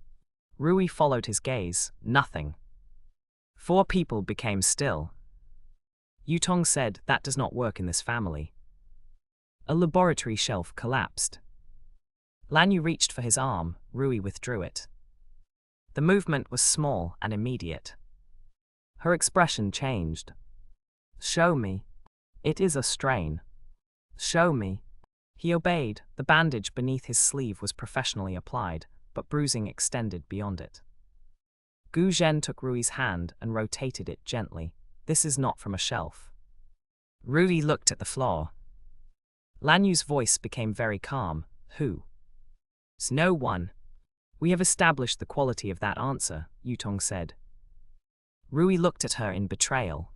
Rui followed his gaze. "Nothing." 4 people became still. Yutong said, "That does not work in this family." A laboratory shelf collapsed. Lanyue reached for his arm. Rui withdrew it. The movement was small and immediate. Her expression changed. "Show me." "It is a strain." "Show me." He obeyed. The bandage beneath his sleeve was professionally applied, but bruising extended beyond it. Gu Zhen took Rui's hand and rotated it gently. "This is not from a shelf." Rui looked at the floor. Lanyue's voice became very calm. "Who?" "No one." "We have established the quality of that answer," Yutong said. Rui looked at her in betrayal.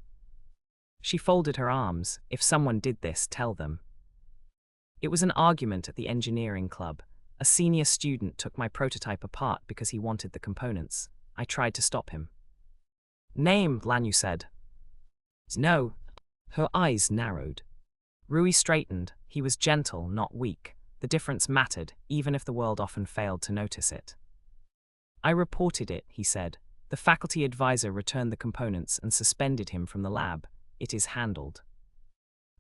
She folded her arms. If someone did this, tell them. It was an argument at the engineering club. A senior student took my prototype apart because he wanted the components. I tried to stop him. Name, Lanyue said. No. Her eyes narrowed. Rui straightened. He was gentle, not weak. The difference mattered, even if the world often failed to notice it. I reported it, he said. The faculty advisor returned the components and suspended him from the lab. It is handled.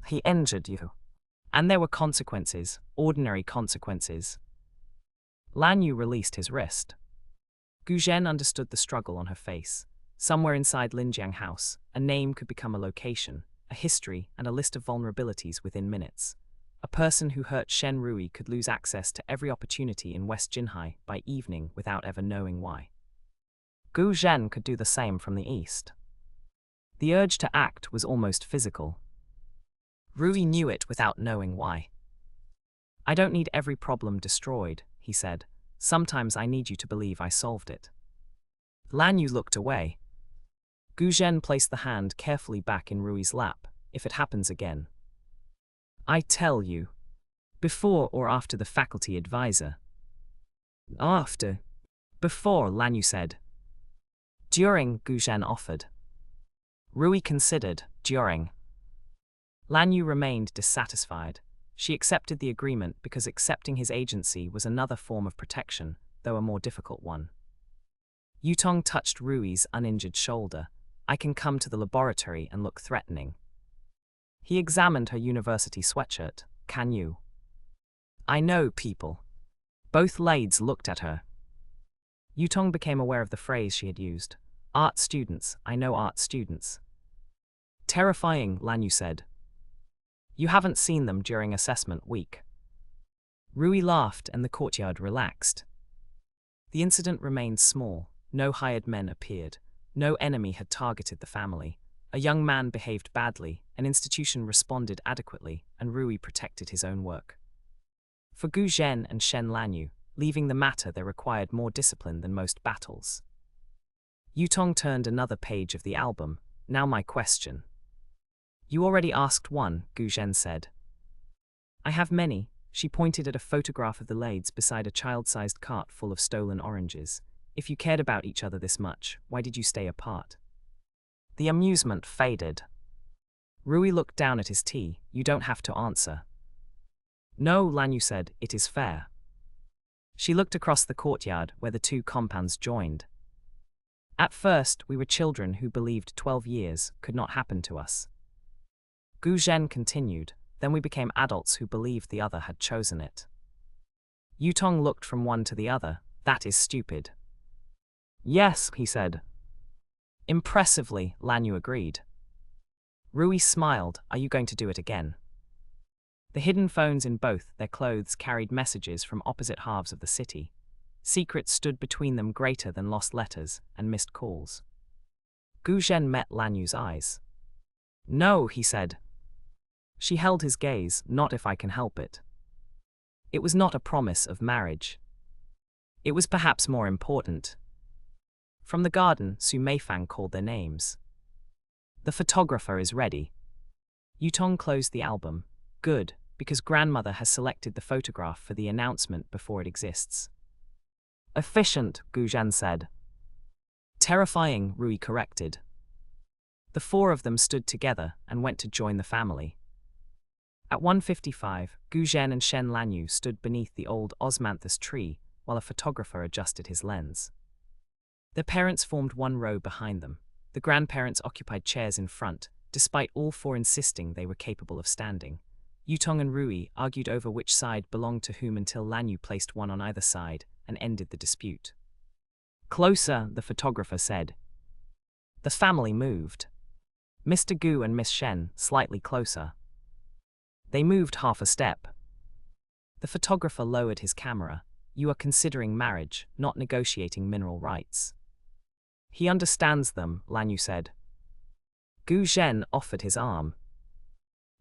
He injured you. And there were consequences, ordinary consequences. Lanyue released his wrist. Gu Zhen understood the struggle on her face. Somewhere inside Linjiang House, a name could become a location, a history, and a list of vulnerabilities within minutes. A person who hurt Shen Rui could lose access to every opportunity in West Jinhai by evening without ever knowing why. Gu Zhen could do the same from the east. The urge to act was almost physical. Rui knew it without knowing why. I don't need every problem destroyed, he said. Sometimes I need you to believe I solved it. Lanyue looked away. Gu Zhen placed the hand carefully back in Rui's lap. If it happens again. I tell you. Before or after the faculty advisor? After. Before, Lanyue said. During, Gu Zhen offered. Rui considered, during. Lanyue remained dissatisfied. She accepted the agreement because accepting his agency was another form of protection, though a more difficult one. Yutong touched Rui's uninjured shoulder. I can come to the laboratory and look threatening. He examined her university sweatshirt. Can you? I know people. Both lades looked at her. Yutong became aware of the phrase she had used. Art students, I know art students. Terrifying, Lanyue said. You haven't seen them during assessment week. Rui laughed and the courtyard relaxed. The incident remained small. No hired men appeared. No enemy had targeted the family. A young man behaved badly, an institution responded adequately, and Rui protected his own work. For Gu Zhen and Shen Lanyue, leaving the matter there required more discipline than most battles. Yutong turned another page of the album. Now my question. You already asked one, Gu Zhen said. I have many. She pointed at a photograph of the lades beside a child-sized cart full of stolen oranges. If you cared about each other this much, why did you stay apart? The amusement faded. Rui looked down at his tea. You don't have to answer. No, Lanyue said, it is fair. She looked across the courtyard where the two compounds joined. At first, we were children who believed 12 years could not happen to us. Gu Zhen continued, then we became adults who believed the other had chosen it. Yutong looked from one to the other. That is stupid. Yes, he said. Impressively, Lanyue agreed. Rui smiled. Are you going to do it again? The hidden phones in both their clothes carried messages from opposite halves of the city. Secrets stood between them greater than lost letters and missed calls. Gu Zhen met Lanyue's eyes. No, he said. She held his gaze. Not if I can help it. It was not a promise of marriage. It was perhaps more important. From the garden, Su Meifang called their names. The photographer is ready. Yutong closed the album. Good, because grandmother has selected the photograph for the announcement before it exists. Efficient, Gu Zhen said. Terrifying, Rui corrected. The four of them stood together and went to join the family. At 1:55, Gu Zhen and Shen Lanyue stood beneath the old osmanthus tree while a photographer adjusted his lens. Their parents formed one row behind them. The grandparents occupied chairs in front, despite all four insisting they were capable of standing. Yutong and Rui argued over which side belonged to whom until Lanyue placed one on either side and ended the dispute. Closer, the photographer said. The family moved. Mr. Gu and Miss Shen slightly closer. They moved half a step. The photographer lowered his camera. You are considering marriage, not negotiating mineral rights. He understands them, Lanyue said. Gu Zhen offered his arm.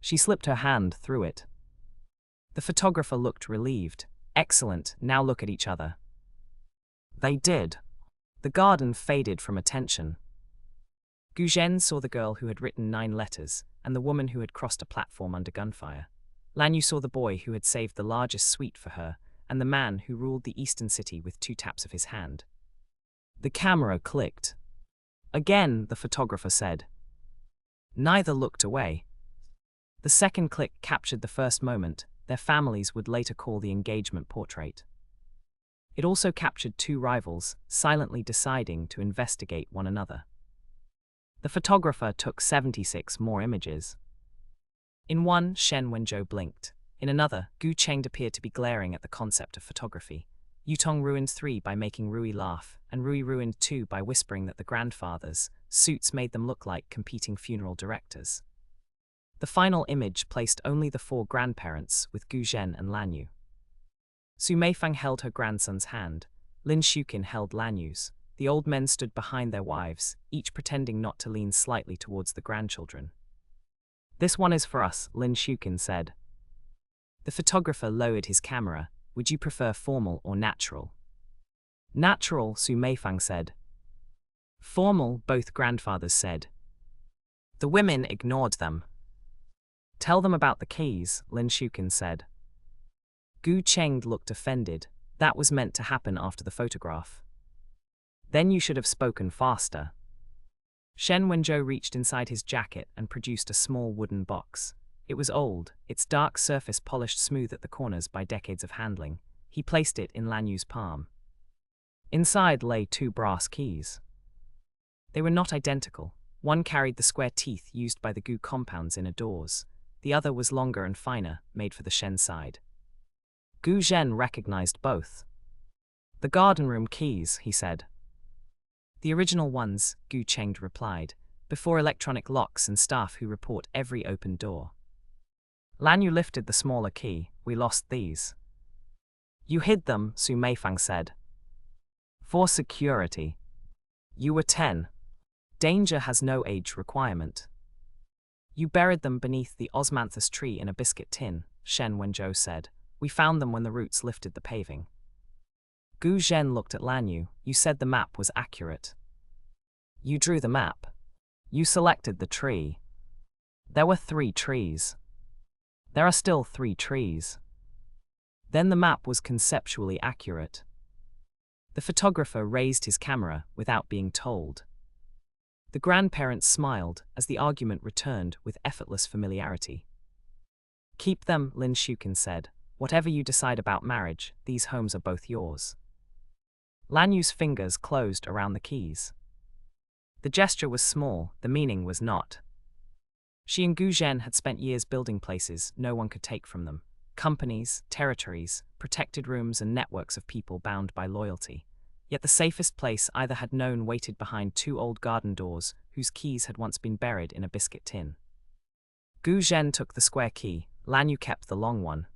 She slipped her hand through it. The photographer looked relieved. Excellent, now look at each other. They did. The garden faded from attention. Gu Zhen saw the girl who had written 9 letters, and the woman who had crossed a platform under gunfire. Lanyue saw the boy who had saved the largest suite for her, and the man who ruled the eastern city with 2 taps of his hand. The camera clicked. Again, the photographer said. Neither looked away. The second click captured the first moment their families would later call the engagement portrait. It also captured 2 rivals, silently deciding to investigate one another. The photographer took 76 more images. In one, Shen Wenzhou blinked. In another, Gu Cheng appeared to be glaring at the concept of photography. Yutong ruined 3 by making Rui laugh, and Rui ruined 2 by whispering that the grandfathers' suits made them look like competing funeral directors. The final image placed only the 4 grandparents with Gu Zhen and Lanyue. Su Meifang held her grandson's hand. Lin Shuqin held Lanyue's. The old men stood behind their wives, each pretending not to lean slightly towards the grandchildren. This one is for us, Lin Shuqin said. The photographer lowered his camera. Would you prefer formal or natural? Natural, Su Meifang said. Formal, both grandfathers said. The women ignored them. Tell them about the keys, Lin Shuqin said. Gu Cheng looked offended. That was meant to happen after the photograph. Then you should have spoken faster. Shen Wenzhou reached inside his jacket and produced a small wooden box. It was old, its dark surface polished smooth at the corners by decades of handling. He placed it in Lanyue's palm. Inside lay 2 brass keys. They were not identical. One carried the square teeth used by the Gu compounds inner doors. The other was longer and finer, made for the Shen side. Gu Zhen recognized both. The garden room keys, he said. The original ones, Gu Cheng replied, before electronic locks and staff who report every open door. Lanyue lifted the smaller key. We lost these. You hid them, Su Meifang said. For security. You were 10. Danger has no age requirement. You buried them beneath the osmanthus tree in a biscuit tin, Shen Wenzhou said. We found them when the roots lifted the paving. Gu Zhen looked at Lanyue. You said the map was accurate. You drew the map. You selected the tree. There were 3 trees. There are still 3 trees. Then the map was conceptually accurate. The photographer raised his camera without being told. The grandparents smiled as the argument returned with effortless familiarity. Keep them, Lin Shuqin said. Whatever you decide about marriage, these homes are both yours. Lanyue's fingers closed around the keys. The gesture was small, the meaning was not. She and Gu Zhen had spent years building places no one could take from them. Companies, territories, protected rooms and networks of people bound by loyalty. Yet the safest place either had known waited behind 2 old garden doors whose keys had once been buried in a biscuit tin. Gu Zhen took the square key, Lanyue kept the long one.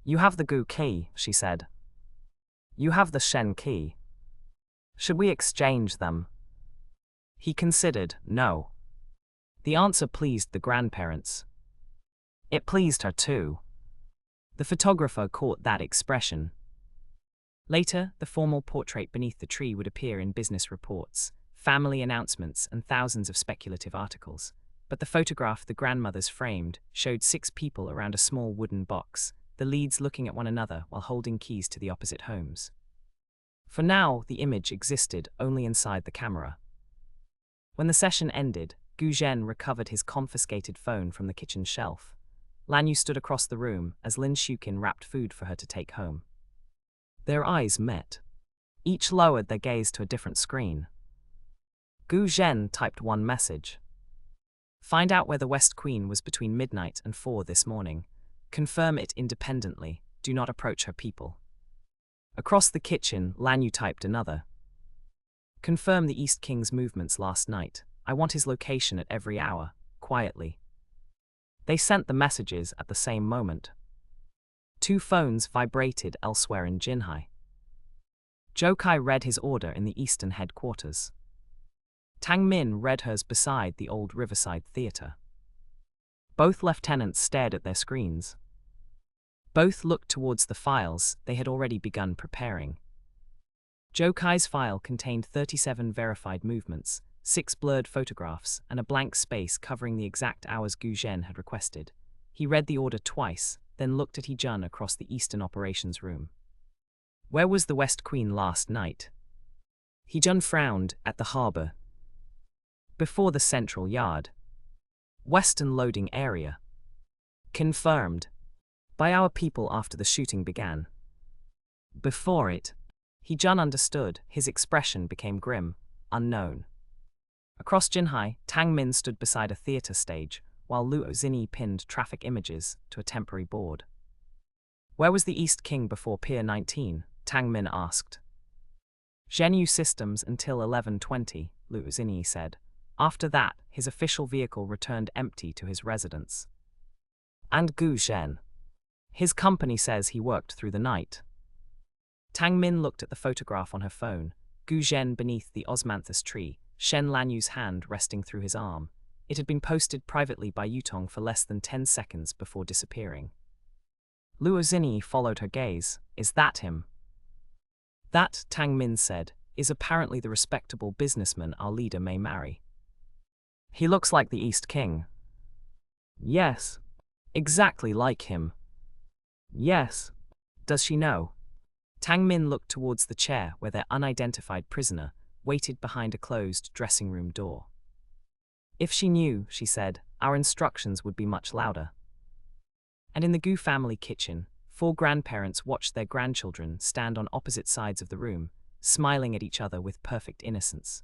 You have the Gu key, she said. You have the Shen key. Should we exchange them? He considered, no. The answer pleased the grandparents. It pleased her too. The photographer caught that expression. Later, the formal portrait beneath the tree would appear in business reports, family announcements, and thousands of speculative articles. But the photograph the grandmothers framed showed 6 people around a small wooden box, the leads looking at one another while holding keys to the opposite homes. For now, the image existed only inside the camera. When the session ended, Gu Zhen recovered his confiscated phone from the kitchen shelf. Lanyue stood across the room as Lin Shuqin wrapped food for her to take home. Their eyes met. Each lowered their gaze to a different screen. Gu Zhen typed one message. Find out where the West Queen was between midnight and 4 this morning. Confirm it independently. Do not approach her people. Across the kitchen, Lanyue typed another. Confirm the East King's movements last night. I want his location at every hour, quietly. They sent the messages at the same moment. 2 phones vibrated elsewhere in Jinhai. Jokai read his order in the eastern headquarters. Tang Min read hers beside the old Riverside Theatre. Both lieutenants stared at their screens. Both looked towards the files they had already begun preparing. Jokai's file contained 37 verified movements, 6 blurred photographs, and a blank space covering the exact hours Gu Zhen had requested. He read the order twice, then looked at Haiyuan across the Eastern Operations Room. Where was the West Queen last night? Haiyuan frowned at the harbor. Before the central yard. Western loading area. Confirmed. By our people after the shooting began. Before it. Haiyuan understood. His expression became grim, unknown. Across Jinhai, Tang Min stood beside a theater stage, while Luo Xinyi pinned traffic images to a temporary board. Where was the East King before Pier 19? Tang Min asked. Zhenyu Systems until 11:20, Luo Xinyi said. After that, his official vehicle returned empty to his residence. And Gu Zhen. His company says he worked through the night. Tang Min looked at the photograph on her phone, Gu Zhen beneath the osmanthus tree, Shen Lanyue's hand resting through his arm. It had been posted privately by Yutong for less than 10 seconds before disappearing. Luo Xinyi followed her gaze. Is that him? That, Tang Min said, is apparently the respectable businessman our leader may marry. He looks like the East King. Yes. Exactly like him. Yes. Does she know? Tang Min looked towards the chair where their unidentified prisoner waited behind a closed dressing room door. If she knew, she said, our instructions would be much louder. And in the Gu family kitchen, 4 grandparents watched their grandchildren stand on opposite sides of the room, smiling at each other with perfect innocence.